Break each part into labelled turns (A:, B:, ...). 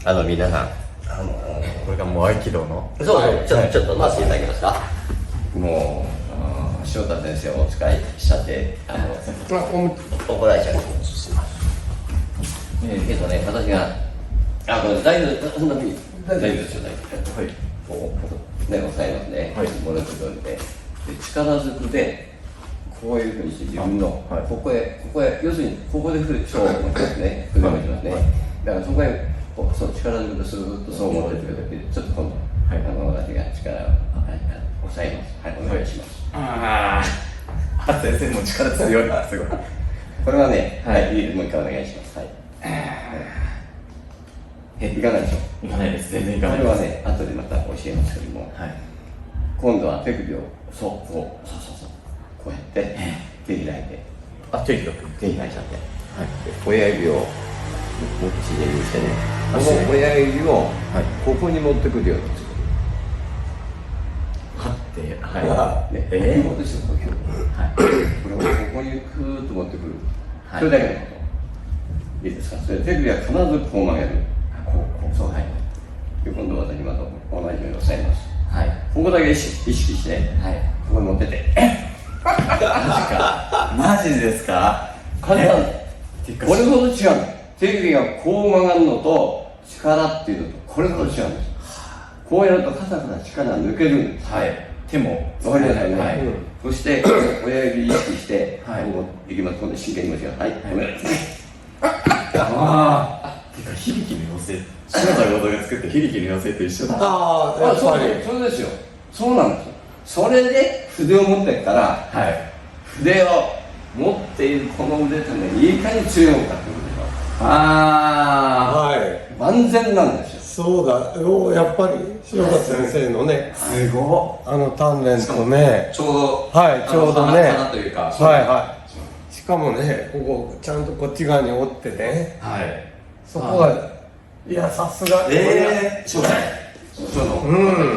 A: 皆さん、
B: これがもう合気道の。
A: そうそう、
B: はい
A: ちょっと待っていただけますか。もう、翔太先生をお使いしちゃって、怒られちゃう。私が、これ大丈夫、そんなふうに、大丈夫ですよ、大丈夫。はい。こう、押さえますね。はい。ものすごいで、力ずくで、こういうふうにして自分の、ここへ、要するに、ここで振る、そうですね、振り向いてますね。だからそこへ、そう、力ずくでスーッとそう持ってくれて、ちょっと今度、私が力を押さえます。はい、お願いします。
B: 先生も力強いな、すごい。
A: これはね、はい、もう一回お願いします。はい。いかがでしょう。
B: いかないです、全然いかないです。
A: これはね、後でまた教えますけども、今度は手首を、そう、こうやって、手開いて、手開いちゃって、親指を、もっちでにしてね、この親指を、ここに持ってくるようにする。
B: はって、
A: 呼吸ですよ、呼吸。これをここにクーッと持ってくる。それだけのこと。いいですか。それ手首は必ずこう曲げる。そう、で、今度私また同じように押さえます。ここだけ意識して、ここに持ってて。
B: マジですか。
A: 簡単。これほど違う。手首がこう曲がるのと、力っていうのと、これほど違うんです。こうやると肩から力が抜けるんです。
B: 手も。
A: わかりますよね。そして、親指意識して、こういきます。今度真剣にいきますよ。はい。
B: 響きの妖精。篠田剛が作って響きの妖精と一緒だ。
A: そうですよ。そうなんですよ。それで筆を持ってったら、筆を持っているこの腕というのはいかに強いのかってことでしょ。万全なんですよ。
C: そうだ、やっぱり塩田先生のね、
B: すご
C: 鍛錬とね、
B: ちょうど、
C: ちょうどね、
B: というか、
C: しかもね、ここちゃんとこっち側に折ってね、そこが、いや、さすが。
A: そう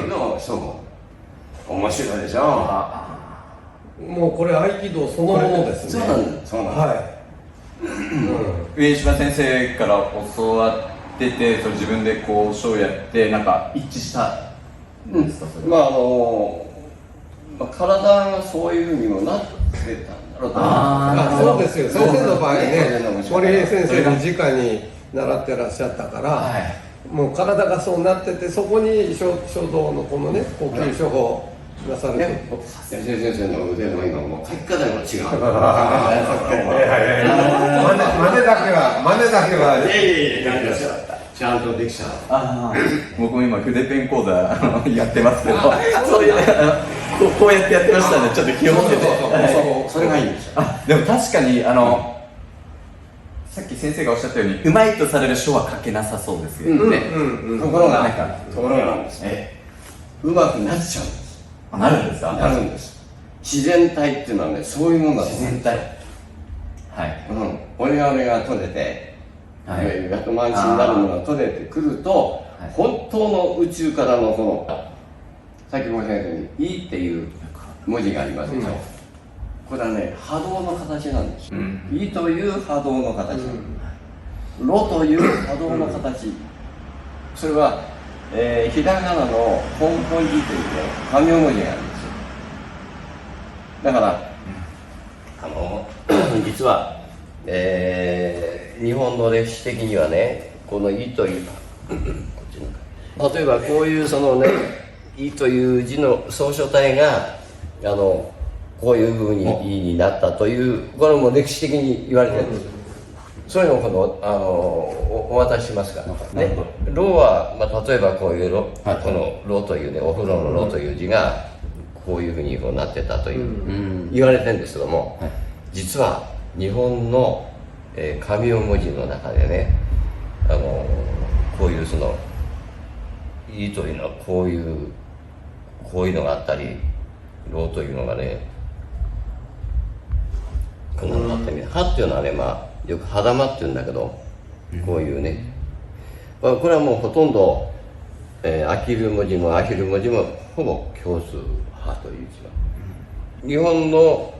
A: の人も面白いでしょ。
C: もうこれ合気道そのものですね。
A: そうなんです。
B: 上島先生から教わってて、それ自分でこうショーやってなんか一致したんですか。
A: 体がそういうふうにもなってたんだろうと思
C: そうですよ。先生の場合ね、森平先生に直に習ってらっしゃったから、もう体がそうなってて、そこに書道のこのね、呼吸処方なさると。
A: 先生の腕の今もう書き方が違う。
C: 真似だけは。
A: ちゃんとできちゃう。
B: 僕も今筆ペン講座やってますけど、そういうこうやってやってましたんで、ちょっと気をつけて。
A: それがいいんですよ。
B: でも確かにさっき先生がおっしゃったように、うまいとされる書は書けなさそうですよね。
A: ところがなんですね。うまくなっちゃうんです。
B: なるんですか。
A: なるんです。自然体っていうのはね、そういうもんだと思う。
B: 自然体。
A: 俺が取れて、後回しになるのが取れてくると、本当の宇宙からのこの、さっき申し上げたように、いっていう文字がありますでしょ。これはね、波動の形なんです。いという波動の形。ろという波動の形。それは、ひらがなの根本字というね、紙文字があるんですよ。だから、実は、日本の歴史的にはね、この「い」という例えばこういうそのね「い」という字の草書体がこういうふうに「い」になったというこれも歴史的に言われてるんです。そういうのをお渡ししますからね。「ろ」は、例えばこういうこの「ろ」というね、お風呂の「ろ」という字がこういうふうになってたという言われてるんですけども、実は日本の紙文字の中でね、こういうその「い」というのはこういうのがあったり、「ろ」というのがね、こんなのがあったり、「は」っていうのはね、よく「はだま」って言うんだけど、こういうね、これはもうほとんどあきる文字もあひる文字もほぼ共通「は」という字は。日本の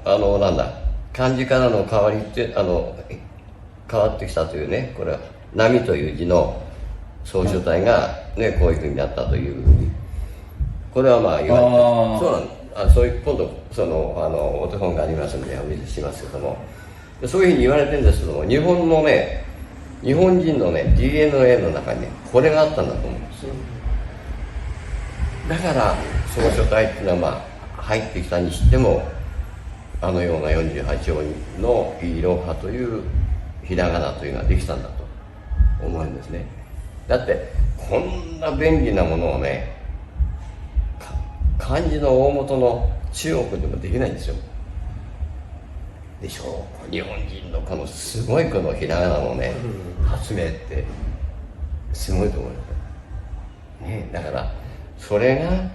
A: 漢字からの変わりって変わってきたというね、これは波という字の総書体が、ね、こういうふうになったというふうにこれはまあ言われてそうなんそういう今度お手本がありますのでお見せしますけどもそういうふうに言われてるんですけども日本人のね DNA の中にねこれがあったんだと思うんですよ。だから総書体っていうのはまあ入ってきたにしてもあのような48音のいろはというひらがなというのができたんだと思うんですね。だってこんな便利なものをね漢字の大元の中国でもできないんですよ。でしょう。日本人のこのすごいこのひらがなのね発明ってすごいと思います、ね、だからそれが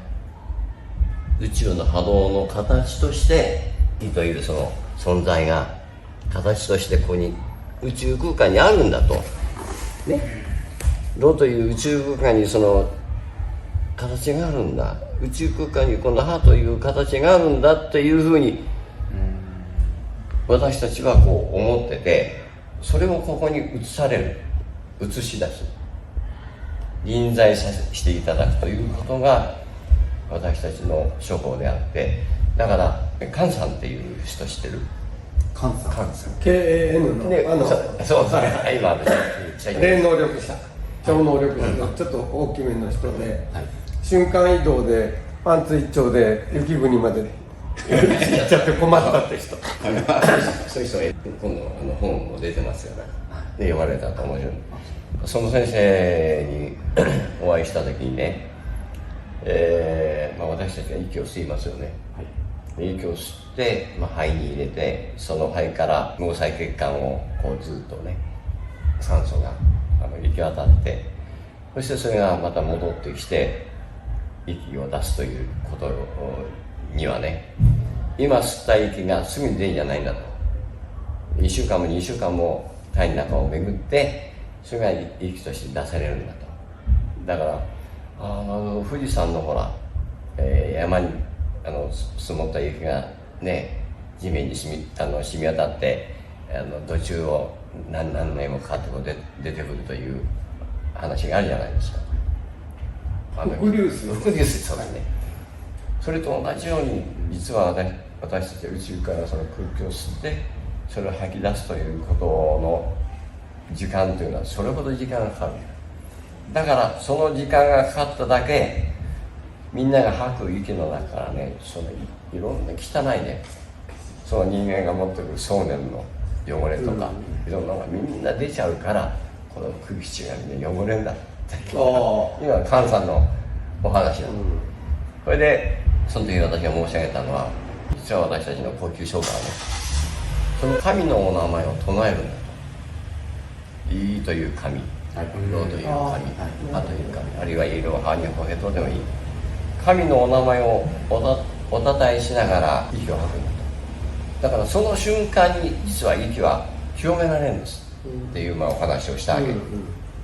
A: 宇宙の波動の形として火というその存在が形としてここに宇宙空間にあるんだとね。炉という宇宙空間にその形があるんだ、宇宙空間にこの歯という形があるんだっていうふうに私たちはこう思ってて、それをここに映し出す、臨在させていただくということが私たちの処方であって、だから菅さんっていう人知ってる？
B: 菅さん
C: KAN の、
A: ね、そうですね、今
C: 霊能力者、超能力者のちょっと大きめの人で、瞬間移動でパンツ一丁で雪国まで行っちゃって困ったって人
A: そういう人が今度本も出てますよね。で言われたと面白い。その先生にお会いした時にね、私たちは息を吸いますよね、息を吸って、肺に入れて、その肺から毛細血管をこうずっとね酸素が行き渡って、そしてそれがまた戻ってきて息を出すということにはね、今吸った息がすぐに出るんじゃないんだと。1週間も2週間も体の中を巡ってそれが息として出されるんだと。だから富士山のほら、山に積もった雪がね地面に染み渡って土中を何年もかかってこう出てくるという話があるじゃないですか。
C: 伏流水、
A: そうだね。それと同じように実は私たちは宇宙からその空気を吸ってそれを吐き出すということの時間というのはそれほど時間がかかる。だからその時間がかかっただけみんなが吐く息の中からね、そのいろんな汚いね、その人間が持ってる想念の汚れとか、いろんなのがみんな出ちゃうからこの空気中がみんな汚れんだって今菅さんのお話なの、それでその時私が申し上げたのは、実は私たちの呼吸障害はね、その神のお名前を唱えるんだと。いいという神、ろという神、あという神、あるいはいろはにほへとでもいい、神のお名前をおたたえしながら息を吐くんだと。だからその瞬間に実は息は清められるんですっていうお話をしたわけ。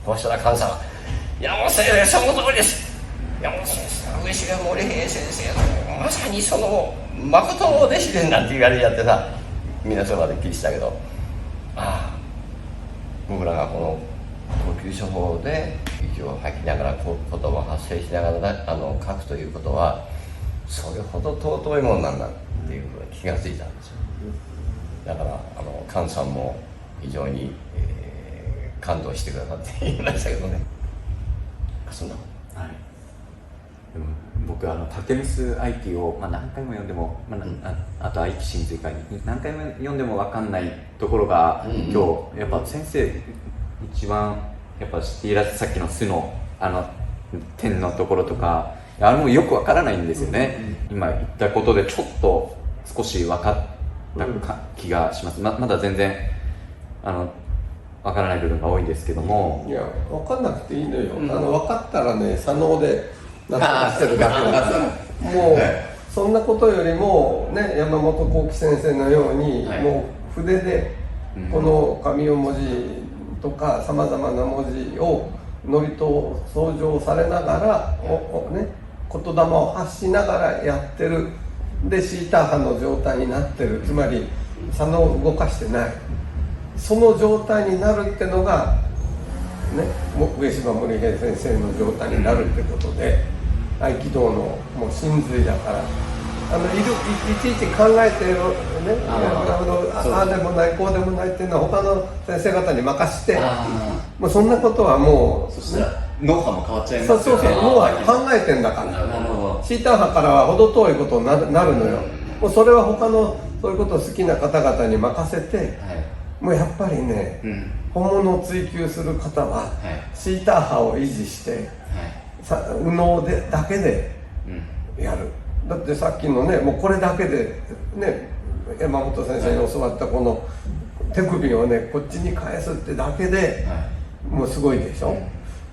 A: こうしたら菅さんは「山本先生、その通りです。山本先生、上重森平先生のまさにその誠のお弟子で」なんて言われちゃってさ、みんなそばで聞いてたけど、僕らがこの呼吸処方で息を吐きながら言葉を発声しながら書くということはそれほど尊いものなんだっていうふうに気がついたんですよ。だから菅さんも非常に、感動してくださって言いましたけどね。そんなこと、
D: はい、でも僕タテミス IT を、何回も読んでも、あと愛機神髄会何回も読んでも分かんないところが、今日やっぱ先生一番やっぱ知っていらっしゃるさっきの巣の点のところとかもうよく分からないんですよね、今言ったことでちょっと少し分かった気がします。まだ全然分からない部分が多いんですけども、
C: いや分かんなくていいのよ、分かったらね左脳で納得してるだけだからもうそんなことよりもね、山本幸喜先生のように、もう筆でこの紙を文字とかさまざまな文字をノリと相乗されながら言霊を発しながらやってる。でシーター波の状態になってる、つまり左脳を動かしてない、その状態になるってのが上島森平先生の状態になるってことで、合気道のもう真髄だから、いちいち考えてるね、ああでもないこうでもないっていうのは他の先生方に任して、もうそんなことはもう
D: そしたら脳波も変わっちゃい
C: そう
D: ますよね。
C: もう考えてんだから、
A: なるほど。
C: シーター派からは程遠いことになるのよ。もうそれは他のそういうことを好きな方々に任せて、もうやっぱりね、本物を追求する方は、シーター派を維持して、右脳だけでやる。だってさっきのね、もうこれだけでね、山本先生に教わったこの手首をねこっちに返すってだけで、もうすごいでしょ。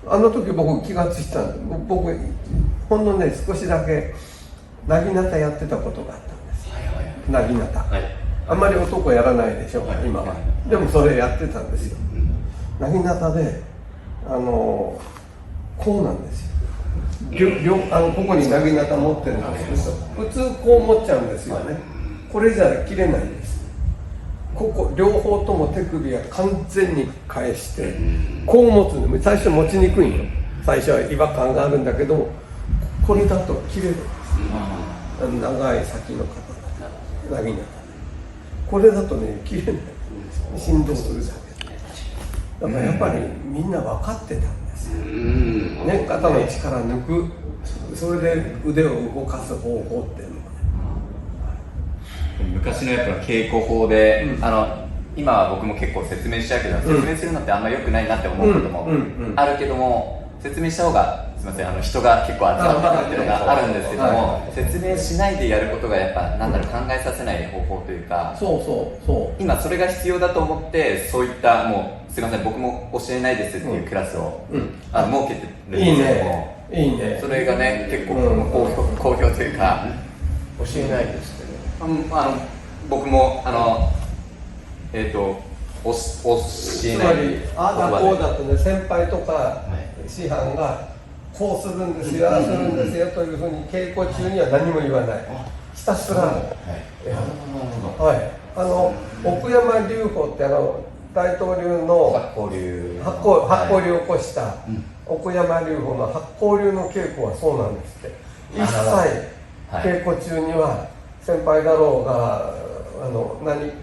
C: あの時僕気がついたんで、僕ほんのね少しだけなぎなたやってたことがあったんです。なぎなた、あんまり男やらないでしょ、今は。でもそれやってたんですよ。なぎなたでこうなんですよ。ここになぎなた持ってるんですけど、普通こう持っちゃうんですよね。これじゃ切れないんです。ここ両方とも手首は完全に返してこう持つの。最初持ちにくいよ、最初は違和感があるんだけど、これだと切れるんです。長い先の方なぎなた、これだとね切れない、振動するだけで。だからやっぱりみんな分かってたんですよ、ね、肩の力抜く、それで腕を動かす方法っていうのは
D: 昔のやっぱ稽古法で、今は僕も結構説明しちゃうけど、説明するのってあんま良くないなって思うこともあるけども、説明した方がすみません、人が結構集まってくるっていうのがあるんですけども、説明しないでやることがやっぱなんだろう、考えさせない方法というか、今それが必要だと思って、そういったもうすみません、僕も教えないですっていうクラスを設けてるんですけども、
C: いいね、
D: それがね結構好評というか、
A: 教えないですけど、
D: 僕も教えない。
C: つまりああだこうだとね、先輩とか師範がこうするんですよ、ああするんですよというふうに稽古中には何も言わない、ひたすらやる。奥山流法って大東流の八甲流を起こした奥山流法の八甲流の稽古はそうなんですって。一切稽古中には先輩だろうが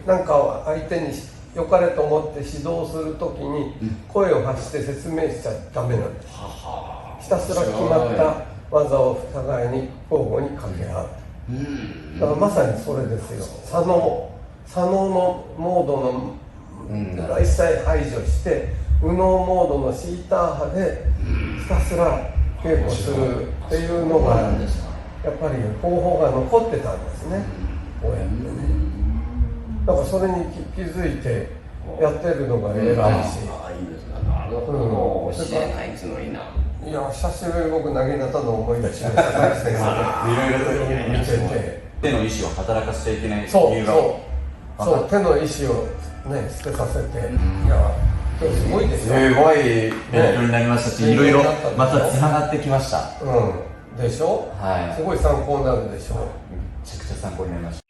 C: 何かを相手に良かれと思って指導するときに声を発して説明しちゃダメなんです。ひたすら決まった技を互いに交互に掛け合う。だからまさにそれですよ。左脳のモードの一切排除して右脳モードのシーター派でひたすら稽古するっていうのがやっぱり方法が残ってたんですね、こうやってね。だからそれに気づいてやってるのが偉いし、
A: なるほど、教えないつもりな。
C: いや、久しぶりに僕なぎなたの思い出しました、佐々木先生
D: いろいろと
C: 見てて、
D: 手の意思を働かせちゃいけない理由が
C: そう手の意思をね捨てさせて、いや今日すごいですよ。
D: すごい勉強になりましたし、いろいろまたつながってきました。
C: でしょ、すごい参考になるでしょ。
D: めちゃくちゃ参考になりました。